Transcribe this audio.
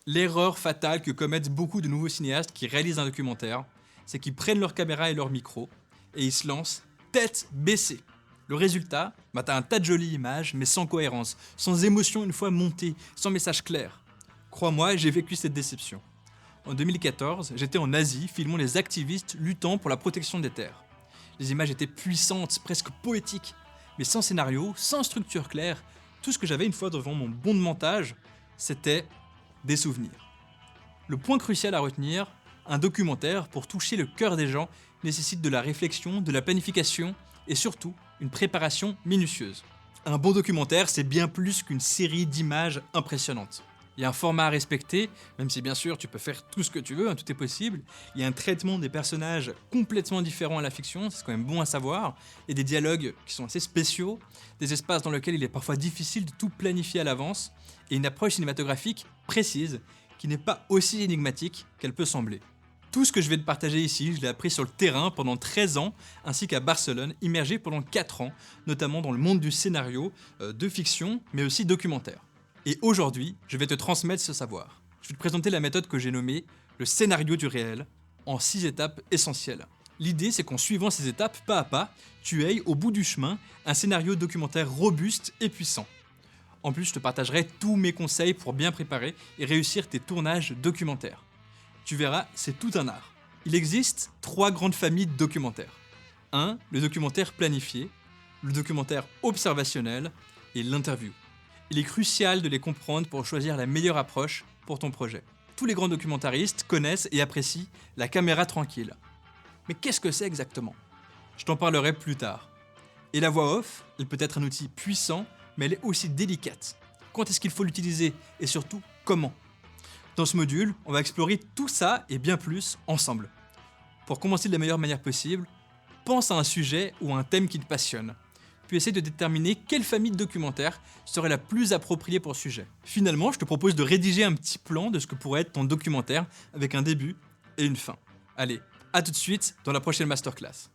L'erreur fatale que commettent beaucoup de nouveaux cinéastes qui réalisent un documentaire, c'est qu'ils prennent leur caméra et leur micro et ils se lancent tête baissée. Le résultat, t'as un tas de jolies images, mais sans cohérence, sans émotion une fois montée, sans message clair. Crois-moi, j'ai vécu cette déception. En 2014, j'étais en Asie filmant les activistes luttant pour la protection des terres. Les images étaient puissantes, presque poétiques, mais sans scénario, sans structure claire. Tout ce que j'avais une fois devant mon bon de montage, c'était des souvenirs. Le point crucial à retenir, un documentaire, pour toucher le cœur des gens, nécessite de la réflexion, de la planification et surtout une préparation minutieuse. Un bon documentaire, c'est bien plus qu'une série d'images impressionnantes. Il y a un format à respecter, même si bien sûr tu peux faire tout ce que tu veux, tout est possible. Il y a un traitement des personnages complètement différent à la fiction, c'est quand même bon à savoir. Il y a des dialogues qui sont assez spéciaux, des espaces dans lesquels il est parfois difficile de tout planifier à l'avance, et une approche cinématographique précise qui n'est pas aussi énigmatique qu'elle peut sembler. Tout ce que je vais te partager ici, je l'ai appris sur le terrain pendant 13 ans, ainsi qu'à Barcelone, immergé pendant 4 ans, notamment dans le monde du scénario, de fiction, mais aussi documentaire. Et aujourd'hui, je vais te transmettre ce savoir. Je vais te présenter la méthode que j'ai nommée le scénario du réel, en 6 étapes essentielles. L'idée, c'est qu'en suivant ces étapes pas à pas, tu ailles au bout du chemin un scénario documentaire robuste et puissant. En plus, je te partagerai tous mes conseils pour bien préparer et réussir tes tournages documentaires. Tu verras, c'est tout un art. Il existe 3 grandes familles de documentaires. 1. Le documentaire planifié, le documentaire observationnel et l'interview. Il est crucial de les comprendre pour choisir la meilleure approche pour ton projet. Tous les grands documentaristes connaissent et apprécient la caméra tranquille. Mais qu'est-ce que c'est exactement? Je t'en parlerai plus tard. Et la voix off, elle peut être un outil puissant, mais elle est aussi délicate. Quand est-ce qu'il faut l'utiliser et surtout comment? Dans ce module, on va explorer tout ça et bien plus ensemble. Pour commencer de la meilleure manière possible, pense à un sujet ou à un thème qui te passionne. Puis essaie de déterminer quelle famille de documentaires serait la plus appropriée pour ce sujet. Finalement, je te propose de rédiger un petit plan de ce que pourrait être ton documentaire avec un début et une fin. Allez, à tout de suite dans la prochaine masterclass.